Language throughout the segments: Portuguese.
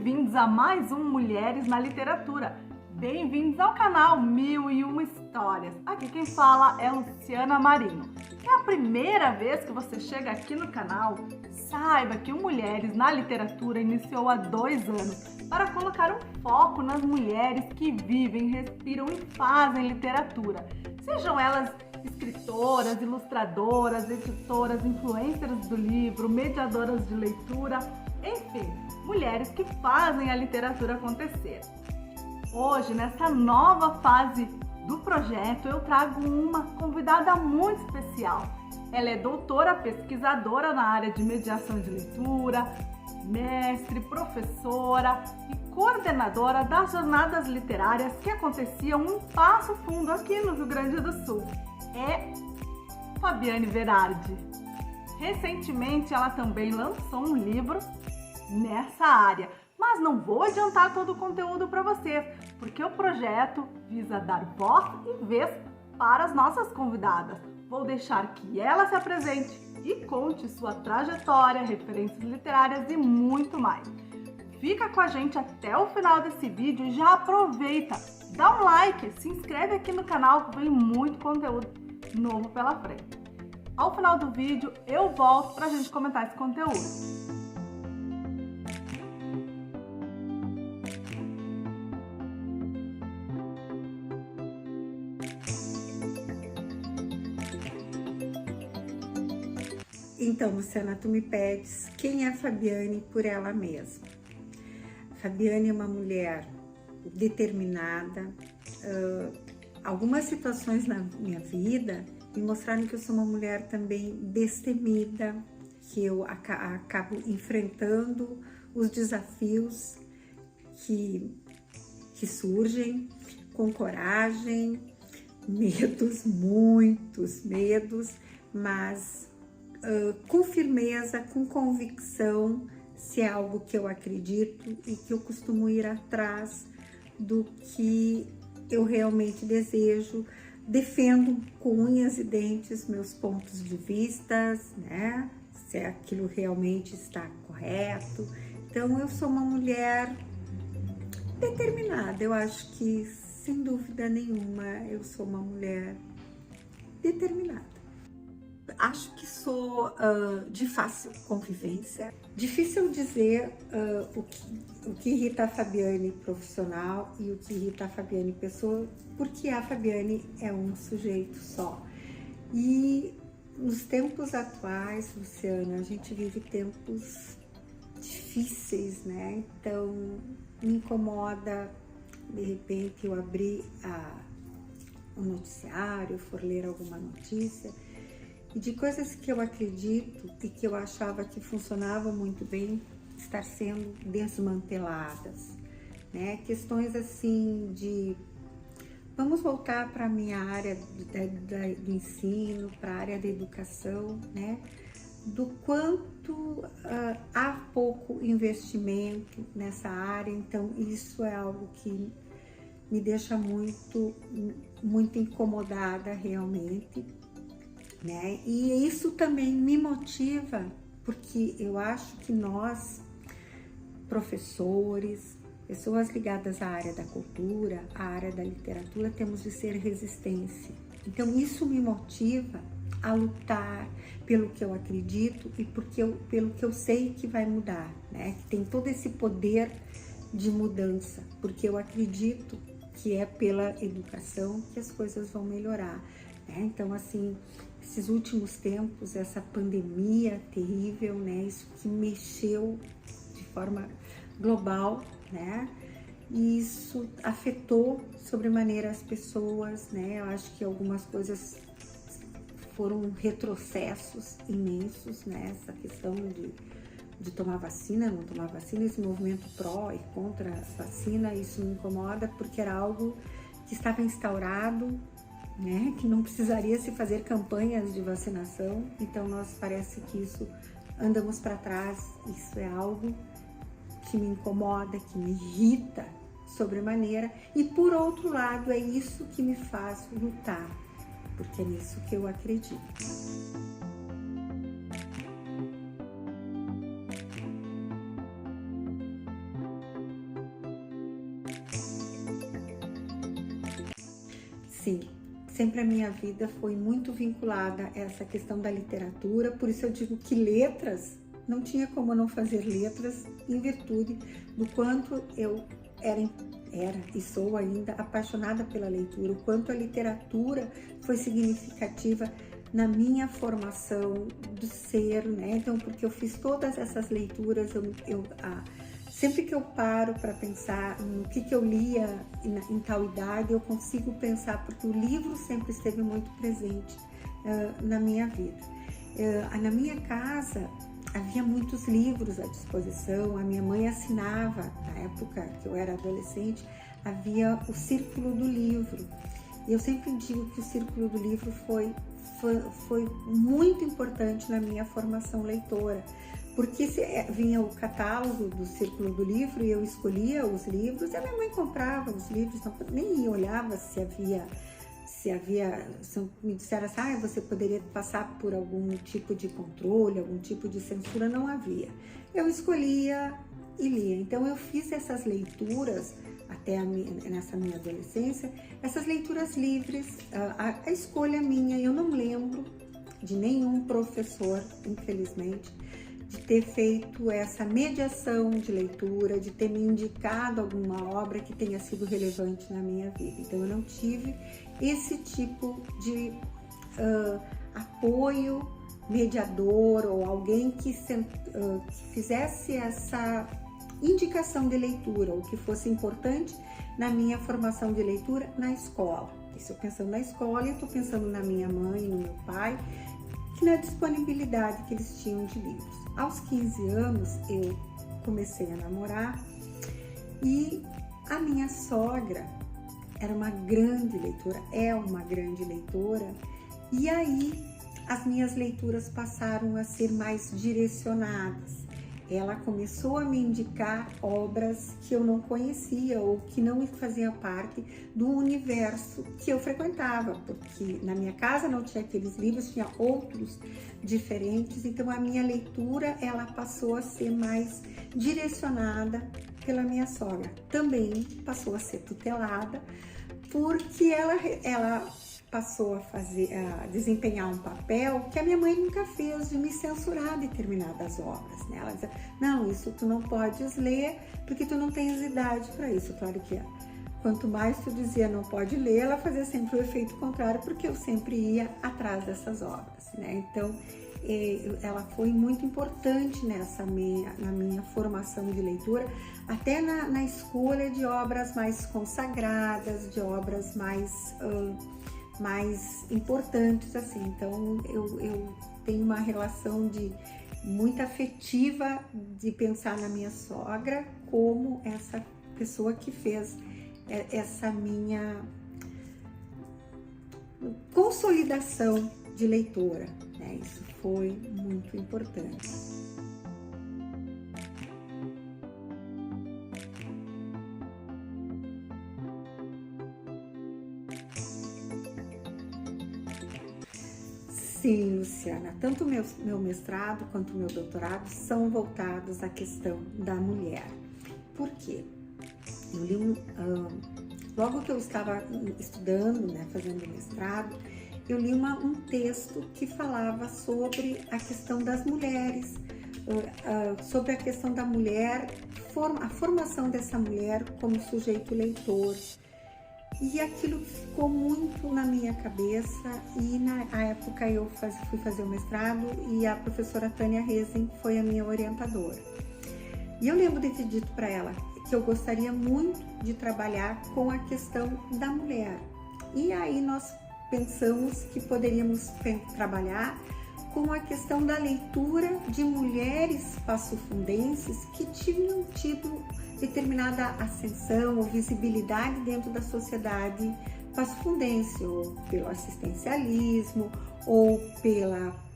Bem-vindos a mais um Mulheres na Literatura. Bem-vindos ao canal 1001 Histórias. Aqui quem fala é Luciana Marinho. Se é a primeira vez que você chega aqui no canal, saiba que o Mulheres na Literatura iniciou há 2 anos para colocar um foco nas mulheres que vivem, respiram e fazem literatura. Sejam elas escritoras, ilustradoras, editoras, influencers do livro, mediadoras de leitura, enfim, mulheres que fazem a literatura acontecer. Hoje, nessa nova fase do projeto, eu trago uma convidada muito especial. Ela é doutora pesquisadora na área de mediação de leitura, mestre, professora e coordenadora das jornadas literárias que aconteciam em Passo Fundo, aqui no Rio Grande do Sul. É Fabiane Verardi. Recentemente, ela também lançou um livro nessa área, mas não vou adiantar todo o conteúdo para vocês, porque o projeto visa dar voz e vez para as nossas convidadas. Vou deixar que ela se apresente e conte sua trajetória, referências literárias e muito mais. Fica com a gente até o final desse vídeo e já aproveita, dá um like, se inscreve aqui no canal que vem muito conteúdo novo pela frente. Ao final do vídeo eu volto para a gente comentar esse conteúdo. Então, Luciana, tu me pedes quem é a Fabiane por ela mesma. A Fabiane é uma mulher determinada. Algumas situações na minha vida me mostraram que eu sou uma mulher também destemida, que eu acabo enfrentando os desafios que surgem com coragem, medos, muitos medos, mas com firmeza, com convicção, se é algo que eu acredito e que eu costumo ir atrás do que eu realmente desejo, defendo com unhas e dentes meus pontos de vista, né? Se aquilo realmente está correto. Então eu sou uma mulher determinada, eu acho que sem dúvida nenhuma eu sou uma mulher determinada. Acho que sou de fácil convivência. Difícil dizer o que irrita a Fabiane profissional e o que irrita a Fabiane pessoa, porque a Fabiane é um sujeito só. E nos tempos atuais, Luciana, a gente vive tempos difíceis, né? Então me incomoda, de repente, eu abrir um noticiário, for ler alguma notícia, e de coisas que eu acredito e que eu achava que funcionavam muito bem estar sendo desmanteladas, né? Questões assim de... Vamos voltar para a minha área do ensino, para a área da educação, né? Do quanto há pouco investimento nessa área, então isso é algo que me deixa muito incomodada realmente, né? E isso também me motiva, porque eu acho que nós, professores, pessoas ligadas à área da cultura, à área da literatura, temos de ser resistência. Então isso me motiva a lutar pelo que eu acredito e pelo que eu sei que vai mudar, né? Que tem todo esse poder de mudança, porque eu acredito que é pela educação que as coisas vão melhorar, né? Então, assim, esses últimos tempos, essa pandemia terrível, né? Isso que mexeu de forma global, né? E isso afetou sobremaneira as pessoas, né? Eu acho que algumas coisas foram retrocessos imensos, né? Essa questão de tomar vacina, não tomar vacina, esse movimento pró e contra a vacina, isso me incomoda porque era algo que estava instaurado, né? Que não precisaria se fazer campanhas de vacinação, então nós parece que isso andamos para trás, isso é algo que me incomoda, que me irrita sobremaneira, e por outro lado é isso que me faz lutar, porque é nisso que eu acredito. sim, sempre a minha vida foi muito vinculada a essa questão da literatura, por isso eu digo que letras, não tinha como eu não fazer letras em virtude do quanto eu era e sou ainda apaixonada pela leitura, o quanto a literatura foi significativa na minha formação do ser, né? Então, porque eu fiz todas essas leituras, sempre que eu paro para pensar no que eu lia em tal idade, eu consigo pensar, porque o livro sempre esteve muito presente na minha vida. Na minha casa havia muitos livros à disposição, a minha mãe assinava, na época que eu era adolescente, havia o Círculo do Livro. E eu sempre digo que o Círculo do Livro foi muito importante na minha formação leitora, porque vinha o catálogo do Círculo do Livro e eu escolhia os livros, e a minha mãe comprava os livros, nem olhava se me disseram assim, você poderia passar por algum tipo de controle, algum tipo de censura, não havia. Eu escolhia e lia. Então eu fiz essas leituras até nessa minha adolescência, essas leituras livres, a escolha minha. Eu não lembro de nenhum professor, infelizmente, de ter feito essa mediação de leitura, de ter me indicado alguma obra que tenha sido relevante na minha vida. Então eu não tive esse tipo de apoio mediador ou alguém que fizesse essa indicação de leitura, ou que fosse importante na minha formação de leitura na escola. Isso eu pensando na escola e estou pensando na minha mãe, no meu pai, que na disponibilidade que eles tinham de livros. Aos 15 anos eu comecei a namorar e a minha sogra era uma grande leitora, é uma grande leitora, e aí as minhas leituras passaram a ser mais direcionadas. Ela começou a me indicar obras que eu não conhecia ou que não faziam parte do universo que eu frequentava, porque na minha casa não tinha aqueles livros, tinha outros diferentes, então a minha leitura ela passou a ser mais direcionada pela minha sogra. Também passou a ser tutelada, porque ela passou a desempenhar um papel que a minha mãe nunca fez, de me censurar determinadas obras, né? Ela dizia, não, isso tu não podes ler porque tu não tens idade para isso. Claro que quanto mais tu dizia não pode ler, ela fazia sempre o efeito contrário, porque eu sempre ia atrás dessas obras, né? Então, ela foi muito importante na minha formação de leitura, até na escolha de obras mais consagradas, de obras mais importantes, assim. Então eu tenho uma relação muito afetiva de pensar na minha sogra como essa pessoa que fez essa minha consolidação de leitora, né? Isso foi muito importante. Sim, Luciana, tanto o meu mestrado quanto o meu doutorado são voltados à questão da mulher. Por quê? Eu li logo que eu estava estudando, né, fazendo mestrado, eu li um texto que falava sobre a questão das mulheres, sobre a questão da mulher, a formação dessa mulher como sujeito leitor. E aquilo ficou muito na minha cabeça, e na época eu fui fazer o mestrado e a professora Tânia Rezin foi a minha orientadora. E eu lembro de ter dito para ela que eu gostaria muito de trabalhar com a questão da mulher. E aí nós pensamos que poderíamos trabalhar com a questão da leitura de mulheres passofundenses que tinham tido determinada ascensão ou visibilidade dentro da sociedade passofundense, ou pelo assistencialismo, ou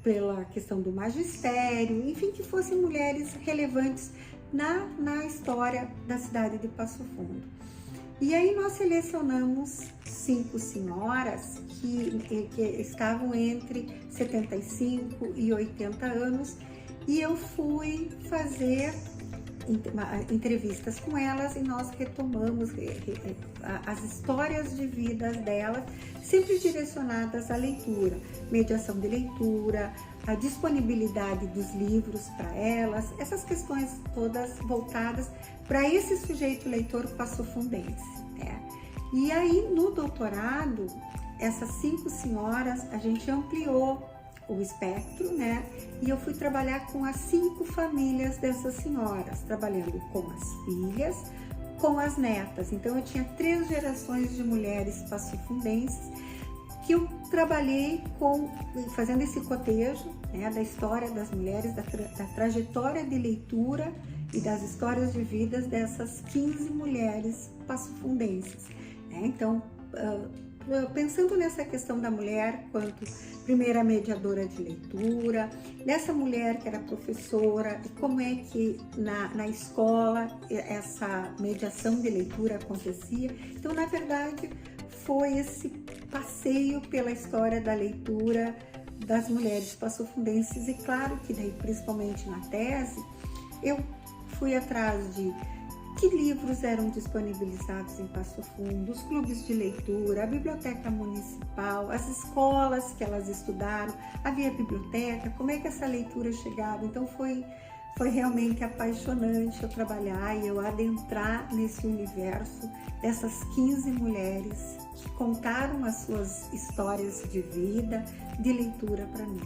pela questão do magistério, enfim, que fossem mulheres relevantes na história da cidade de Passo Fundo. E aí nós selecionamos 5 senhoras que estavam entre 75 e 80 anos, e eu fui fazer entrevistas com elas e nós retomamos as histórias de vidas delas, sempre direcionadas à leitura, mediação de leitura, a disponibilidade dos livros para elas, essas questões todas voltadas para esse sujeito leitor passofundense, né? E aí no doutorado, essas 5 senhoras, a gente ampliou o espectro, né? E eu fui trabalhar com as 5 famílias dessas senhoras, trabalhando com as filhas, com as netas. Então eu tinha 3 gerações de mulheres passofundenses que eu trabalhei fazendo esse cotejo, né, da história das mulheres, da trajetória de leitura e das histórias de vidas dessas 15 mulheres passofundenses, né? Então, pensando nessa questão da mulher quanto primeira mediadora de leitura, dessa mulher que era professora, e como é que na escola essa mediação de leitura acontecia. Então, na verdade, foi esse passeio pela história da leitura das mulheres passofundenses, e claro que daí, principalmente na tese, eu fui atrás de que livros eram disponibilizados em Passo Fundo, os clubes de leitura, a biblioteca municipal, as escolas que elas estudaram, havia biblioteca, como é que essa leitura chegava. Então foi realmente apaixonante eu trabalhar e eu adentrar nesse universo dessas 15 mulheres que contaram as suas histórias de vida, de leitura para mim.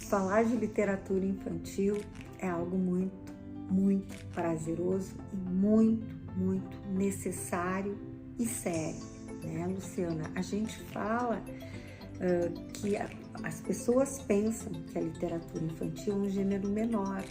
Falar de literatura infantil é algo muito, muito prazeroso e muito, muito necessário e sério, né, Luciana? A gente fala que as pessoas pensam que a literatura infantil é um gênero menor,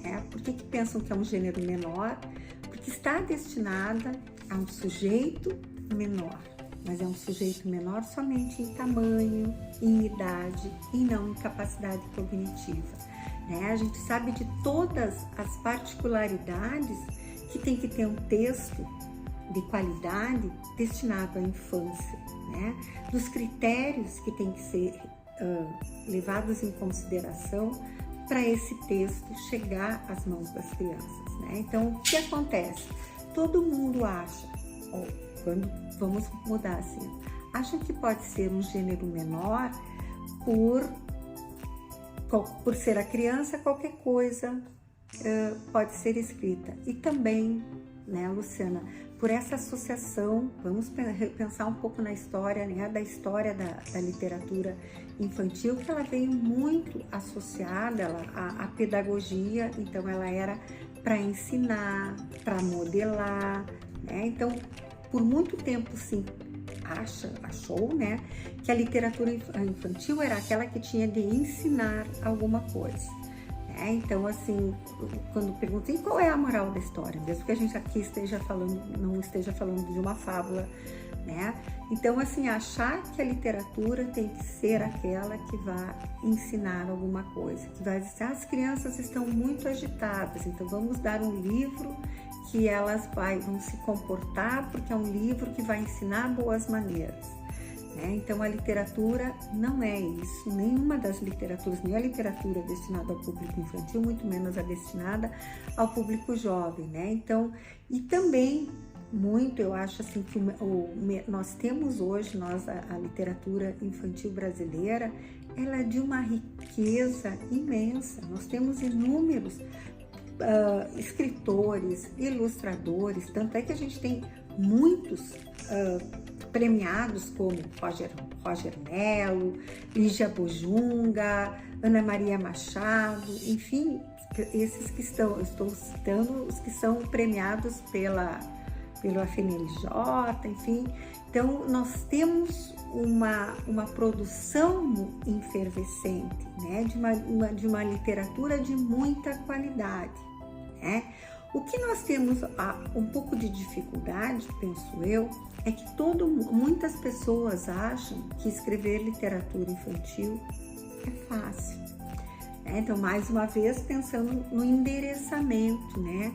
né? Por que pensam que é um gênero menor? Porque está destinada a um sujeito menor, mas é um sujeito menor somente em tamanho, em idade e não em capacidade cognitiva, né? A gente sabe de todas as particularidades que tem que ter um texto de qualidade destinado à infância, né? Dos critérios que tem que ser levados em consideração para esse texto chegar às mãos das crianças, né? Então, o que acontece? Todo mundo acha, quando vamos mudar assim, acham que pode ser um gênero menor por ser a criança, qualquer coisa pode ser escrita. E também, né, Luciana, por essa associação, vamos pensar um pouco na história, né, da história da literatura infantil, que ela veio muito associada à pedagogia, então ela era para ensinar, para modelar, né? Então, por muito tempo, sim, achou, né, que a literatura infantil era aquela que tinha de ensinar alguma coisa, né? Então, assim, quando perguntam qual é a moral da história, mesmo que a gente aqui não esteja falando de uma fábula, né? Então, assim, achar que a literatura tem que ser aquela que vai ensinar alguma coisa, que vai dizer, as crianças estão muito agitadas, então vamos dar um livro que elas vão se comportar, porque é um livro que vai ensinar boas maneiras, né? Então, a literatura não é isso, nenhuma das literaturas, nem a literatura destinada ao público infantil, muito menos a destinada ao público jovem, né? Então, e também muito, eu acho assim que nós temos hoje, a literatura infantil brasileira, ela é de uma riqueza imensa. Nós temos inúmeros escritores, ilustradores, tanto é que a gente tem muitos premiados como Roger Mello, Lígia Bojunga, Ana Maria Machado, enfim, esses que eu estou citando, os que são premiados pelo FNLJ, enfim. Então, nós temos uma produção efervescente, né, de uma literatura de muita qualidade, né? O que nós temos um pouco de dificuldade, penso eu, é que muitas pessoas acham que escrever literatura infantil é fácil, né? Então, mais uma vez, pensando no endereçamento, né,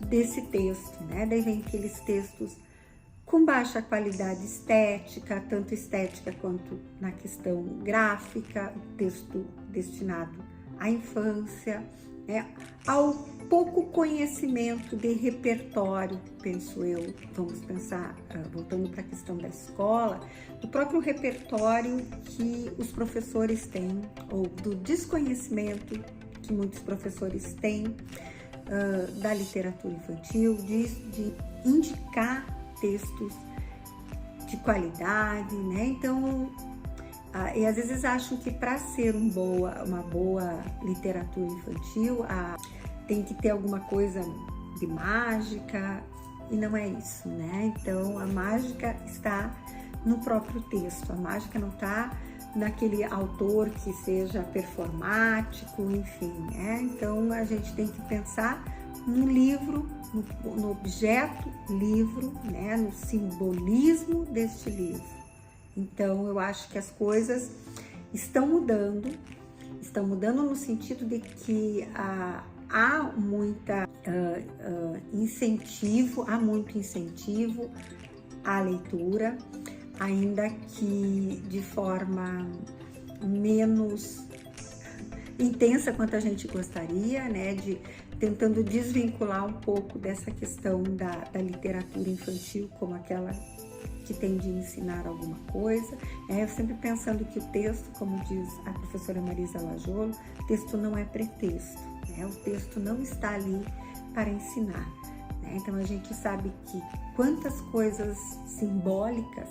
desse texto, né? Daí vem aqueles textos com baixa qualidade estética, tanto estética quanto na questão gráfica, texto destinado à infância, ao pouco conhecimento de repertório, penso eu. Vamos pensar, voltando para a questão da escola, do próprio repertório que os professores têm, ou do desconhecimento que muitos professores têm da literatura infantil, de indicar textos de qualidade, né? Então, e às vezes acham que para ser uma boa literatura infantil tem que ter alguma coisa de mágica, e não é isso, né? Então a mágica está no próprio texto, a mágica não está naquele autor que seja performático, enfim, né? Então a gente tem que pensar no livro, no objeto livro, né? No simbolismo deste livro. Então, eu acho que as coisas estão mudando no sentido de que há muito incentivo à leitura, ainda que de forma menos intensa quanto a gente gostaria, né? Tentando desvincular um pouco dessa questão da literatura infantil como aquela que tem de ensinar alguma coisa, eu sempre pensando que o texto, como diz a professora Marisa Lajolo, o texto não é pretexto, o texto não está ali para ensinar, Então a gente sabe que quantas coisas simbólicas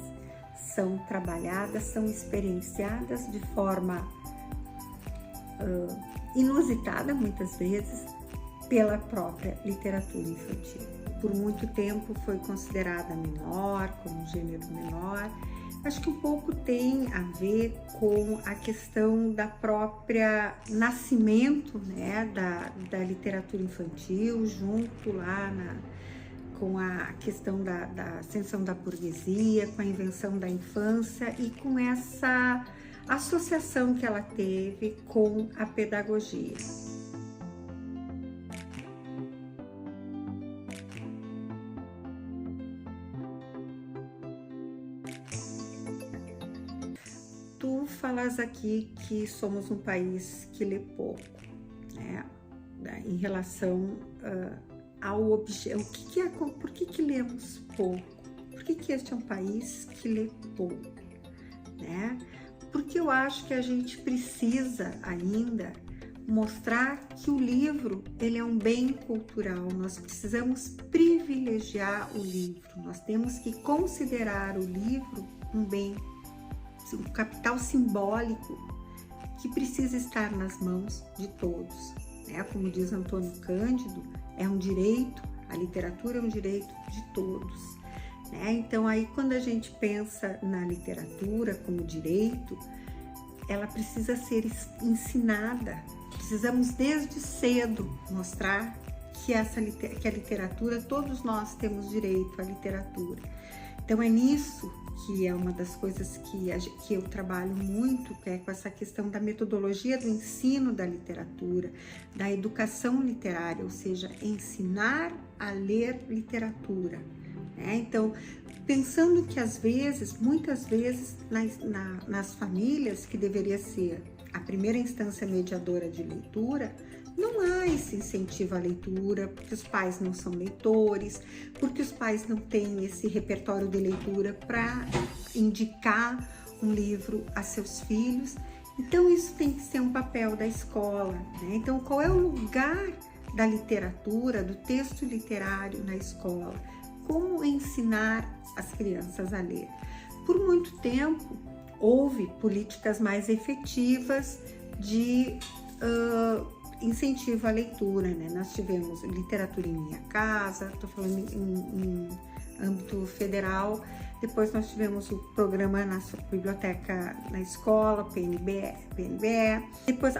são trabalhadas, são experienciadas de forma inusitada, muitas vezes, pela própria literatura infantil. Por muito tempo foi considerada menor, como um gênero menor. Acho que um pouco tem a ver com a questão da própria nascimento, da literatura infantil, junto lá com a questão da ascensão da burguesia, com a invenção da infância e com essa associação que ela teve com a pedagogia. Tu falas aqui que somos um país que lê pouco, em relação ao objeto. Por que lemos pouco? Por que este é um país que lê pouco, Porque eu acho que a gente precisa ainda mostrar que o livro, ele é um bem cultural. Nós precisamos privilegiar o livro. Nós temos que considerar o livro um bem, um capital simbólico que precisa estar nas mãos de todos, Como diz Antônio Cândido, é um direito, a literatura é um direito de todos, Então aí quando a gente pensa na literatura como direito, ela precisa ser ensinada. Precisamos desde cedo mostrar que a literatura, todos nós temos direito à literatura. Então é nisso que é uma das coisas que eu trabalho muito, que é com essa questão da metodologia do ensino da literatura, da educação literária, ou seja, ensinar a ler literatura, Então, pensando que muitas vezes, nas famílias, que deveria ser a primeira instância mediadora de leitura, não há esse incentivo à leitura, porque os pais não são leitores, porque os pais não têm esse repertório de leitura para indicar um livro a seus filhos. Então, isso tem que ser um papel da escola, Então, qual é o lugar da literatura, do texto literário na escola? Como ensinar as crianças a ler? Por muito tempo, houve políticas mais efetivas de incentivo à leitura, Nós tivemos Literatura em Minha Casa, estou falando em âmbito federal. Depois nós tivemos o programa na Biblioteca na Escola, PNBE. Depois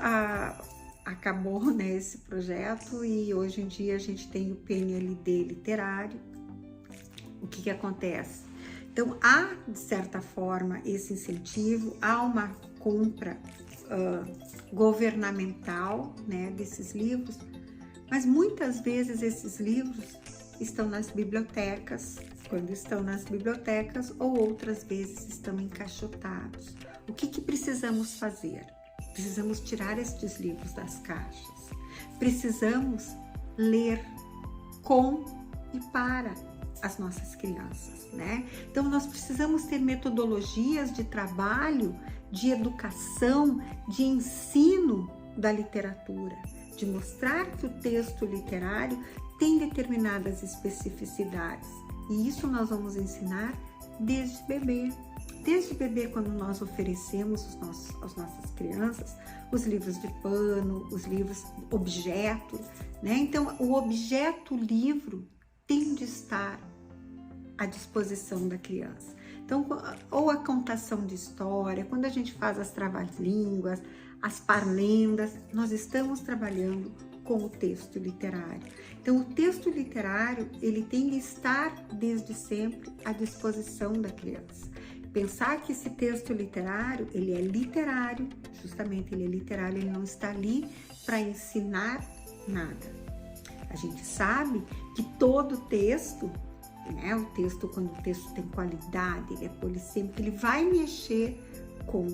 acabou esse projeto e hoje em dia a gente tem o PNLD literário. O que acontece? Então, há, de certa forma, esse incentivo, há uma compra governamental, desses livros, mas muitas vezes esses livros, estão nas bibliotecas, quando estão nas bibliotecas, ou outras vezes estão encaixotados. O que precisamos fazer? Precisamos tirar estes livros das caixas. Precisamos ler com e para as nossas crianças, né? Então, nós precisamos ter metodologias de trabalho, de educação, de ensino da literatura, de mostrar que o texto literário tem determinadas especificidades. E isso nós vamos ensinar desde bebê. Desde bebê, quando nós oferecemos às nossas crianças os livros de pano, os livros objeto, né? Então, o objeto livro tem de estar à disposição da criança. Então, ou a contação de história, quando a gente faz as trava-línguas, as parlendas, nós estamos trabalhando com o texto literário. Então, o texto literário, ele tem de estar desde sempre à disposição da criança. Pensar que esse texto literário, ele é literário, justamente ele é literário, ele não está ali para ensinar nada. A gente sabe que todo texto, né, o texto, quando o texto tem qualidade, ele é polissêmico, ele vai mexer com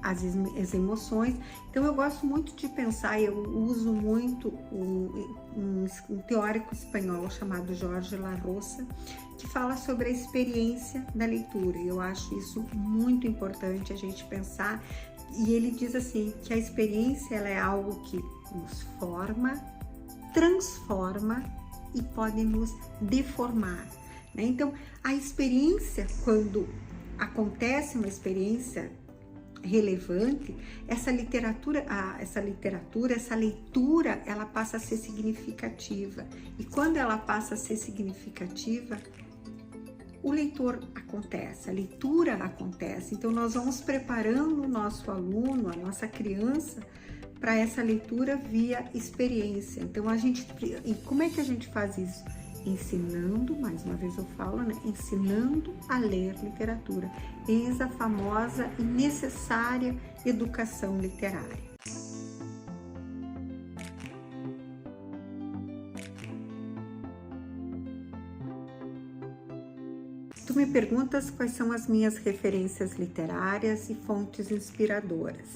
as emoções. Então, eu gosto muito de pensar, eu uso muito um teórico espanhol chamado Jorge La Rosa, que fala sobre a experiência da leitura. E eu acho isso muito importante a gente pensar. E ele diz assim, que a experiência ela é algo que nos forma, transforma e pode nos deformar, né? Então, a experiência, quando acontece uma experiência relevante, essa leitura, ela passa a ser significativa. E quando ela passa a ser significativa, o leitor acontece, a leitura acontece. Então, nós vamos preparando o nosso aluno, a nossa criança, para essa leitura via experiência. Então, e como é que a gente faz isso? Ensinando, mais uma vez eu falo, né? Ensinando a ler literatura. Eis a famosa e necessária educação literária. Tu me perguntas quais são as minhas referências literárias e fontes inspiradoras.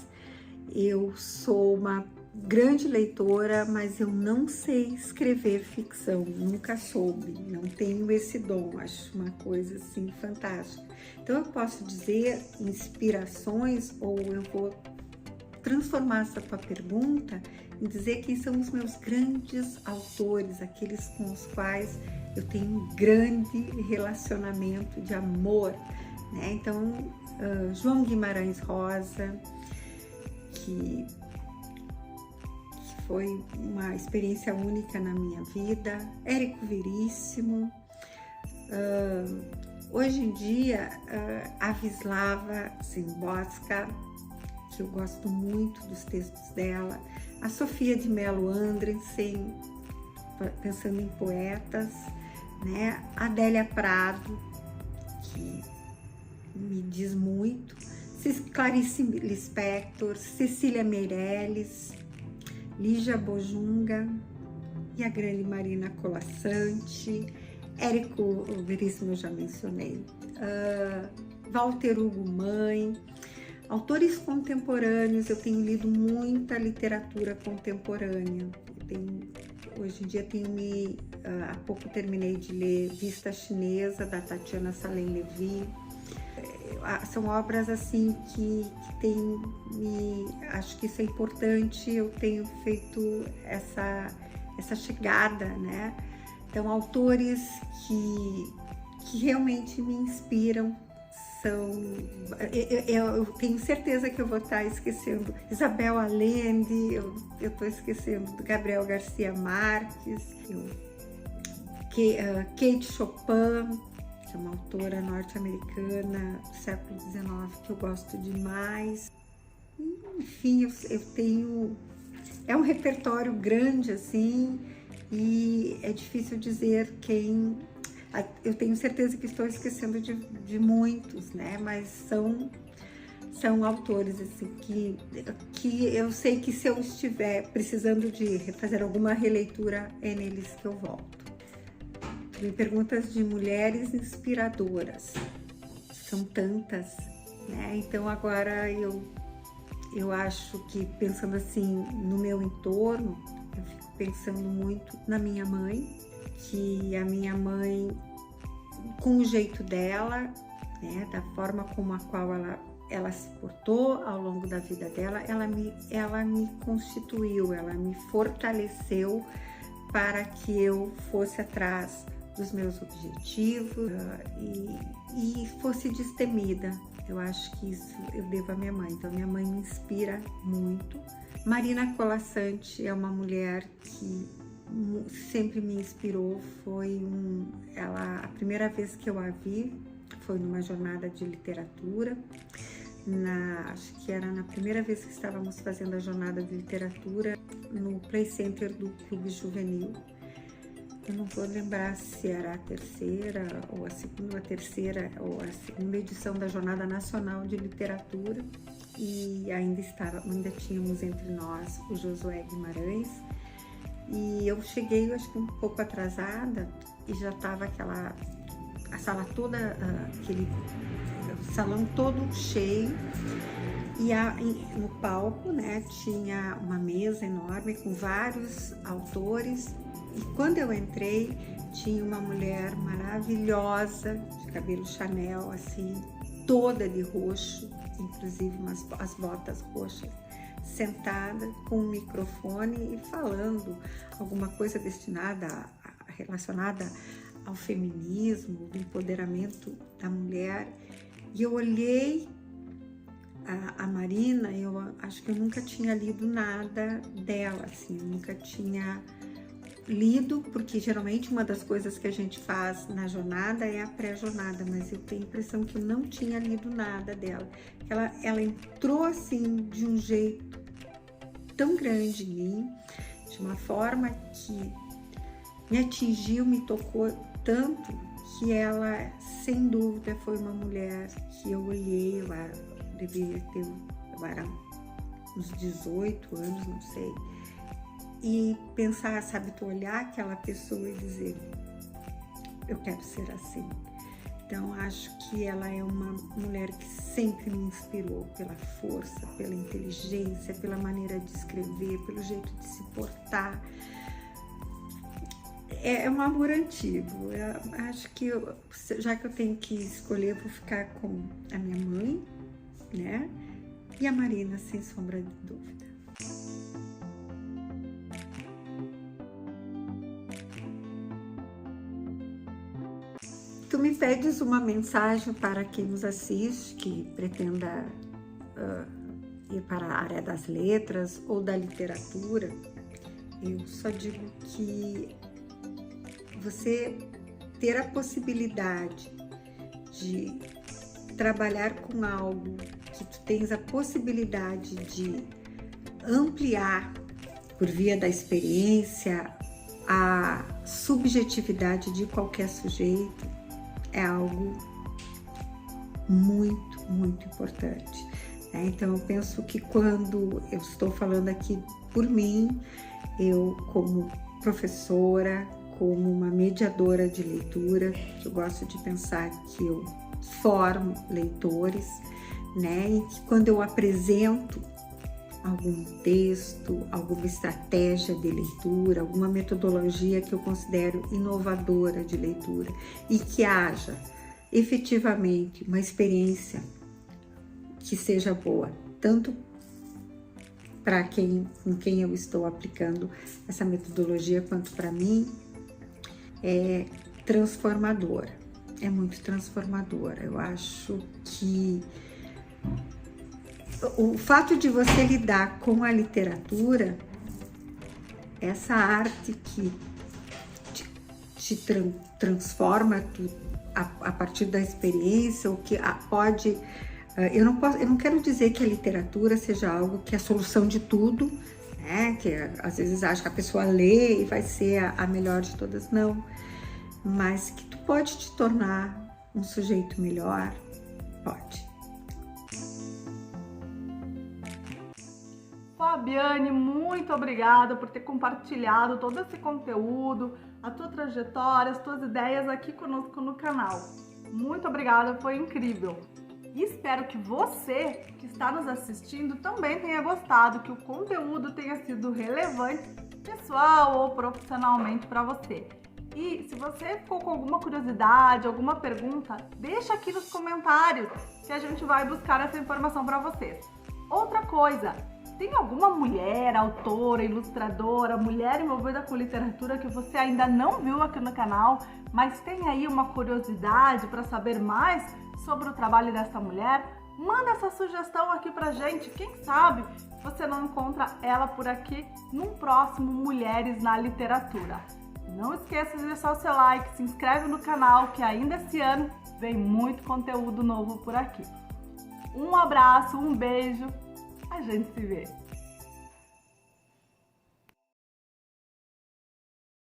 Eu sou uma grande leitora, mas eu não sei escrever ficção, nunca soube, não tenho esse dom, acho uma coisa assim fantástica. Então eu posso dizer inspirações, ou eu vou transformar essa tua pergunta em dizer quem são os meus grandes autores, aqueles com os quais eu tenho um grande relacionamento de amor, né? Então, João Guimarães Rosa, que foi uma experiência única na minha vida, Érico Veríssimo, hoje em dia a Wisława Szymborska, que eu gosto muito dos textos dela, a Sofia de Mello Andreasen, pensando em poetas, né? Adélia Prado, que me diz muito, Clarice Lispector, Cecília Meirelles, Lígia Bojunga e a grande Marina Colasanti, Érico Veríssimo eu já mencionei, Walter Hugo Mãe. Autores contemporâneos, eu tenho lido muita literatura contemporânea. Hoje em dia há pouco terminei de ler Vista Chinesa, da Tatiana Salem-Levy. São obras assim que acho que isso é importante, eu tenho feito essa chegada, né? Então, autores que realmente me inspiram são... Eu tenho certeza que eu vou estar esquecendo Isabel Allende, eu estou esquecendo do Gabriel Garcia Marques, Kate Chopin, que é uma autora norte-americana do século XIX que eu gosto demais. Enfim, eu tenho... É um repertório grande, assim, e é difícil dizer quem... Eu tenho certeza que estou esquecendo de muitos, né? Mas são autores, assim, que eu sei que se eu estiver precisando de fazer alguma releitura, é neles que eu volto. me perguntas de mulheres inspiradoras. São tantas, né? Então agora eu acho que, pensando assim no meu entorno, eu fico pensando muito na minha mãe, que a minha mãe, com o jeito dela, né, da forma como a qual ela se portou ao longo da vida dela, ela me constituiu, ela me fortaleceu para que eu fosse atrás dos meus objetivos e fosse destemida. Eu acho que isso eu devo à minha mãe. Então, minha mãe me inspira muito. Marina Colasanti é uma mulher que sempre me inspirou. A primeira vez que eu a vi foi numa jornada de literatura. Acho que era na primeira vez que estávamos fazendo a jornada de literatura no Play Center do Clube Juvenil. Eu não vou lembrar se era a terceira ou a segunda edição da Jornada Nacional de Literatura, e ainda tínhamos entre nós o Josué Guimarães, e eu cheguei, acho que um pouco atrasada, e já estava a sala toda, aquele salão todo cheio, e no palco, né, tinha uma mesa enorme com vários autores. E quando eu entrei, tinha uma mulher maravilhosa, de cabelo Chanel, assim, toda de roxo, inclusive as botas roxas, sentada com um microfone e falando alguma coisa relacionada ao feminismo, do empoderamento da mulher. E eu olhei a Marina, eu acho que eu nunca tinha lido nada dela, assim, nunca tinha lido, porque geralmente uma das coisas que a gente faz na jornada é a pré-jornada, mas eu tenho a impressão que eu não tinha lido nada dela. Ela entrou assim de um jeito tão grande em mim, de uma forma que me atingiu, me tocou tanto, que ela, sem dúvida, foi uma mulher que eu olhei, eu era uns 18 anos, não sei, e pensar, sabe, tu olhar aquela pessoa e dizer, eu quero ser assim. Então, acho que ela é uma mulher que sempre me inspirou pela força, pela inteligência, pela maneira de escrever, pelo jeito de se portar. É um amor antigo. Eu acho que, já que eu tenho que escolher, eu vou ficar com a minha mãe, né? E a Marina, sem sombra de dúvida. Tu me pedes uma mensagem para quem nos assiste, que pretenda ir para a área das letras ou da literatura. Eu só digo que você ter a possibilidade de trabalhar com algo que tu tens a possibilidade de ampliar por via da experiência a subjetividade de qualquer sujeito é algo muito, muito importante. Então, eu penso que quando eu estou falando aqui por mim, eu como professora, como uma mediadora de leitura, eu gosto de pensar que eu formo leitores, né? E que quando eu apresento algum texto, alguma estratégia de leitura, alguma metodologia que eu considero inovadora de leitura e que haja efetivamente uma experiência que seja boa, tanto para com quem eu estou aplicando essa metodologia, quanto para mim, é transformadora, é muito transformadora. Eu acho que o fato de você lidar com a literatura, essa arte que te transforma a partir da experiência, ou que pode... Eu não quero dizer que a literatura seja algo que é a solução de tudo, né? Que às vezes acha que a pessoa lê e vai ser a melhor de todas, não. Mas que tu pode te tornar um sujeito melhor, pode. Fabiane, muito obrigada por ter compartilhado todo esse conteúdo, a tua trajetória, as tuas ideias aqui conosco no canal. Muito obrigada, foi incrível! E espero que você que está nos assistindo também tenha gostado, que o conteúdo tenha sido relevante, pessoal ou profissionalmente para você. E se você ficou com alguma curiosidade, alguma pergunta, deixa aqui nos comentários que a gente vai buscar essa informação para vocês. Outra coisa, tem alguma mulher, autora, ilustradora, mulher envolvida com literatura que você ainda não viu aqui no canal, mas tem aí uma curiosidade para saber mais sobre o trabalho dessa mulher? Manda essa sugestão aqui pra gente, quem sabe você não encontra ela por aqui num próximo Mulheres na Literatura. Não esqueça de deixar o seu like, se inscreve no canal que ainda esse ano vem muito conteúdo novo por aqui. Um abraço, um beijo, a gente se vê!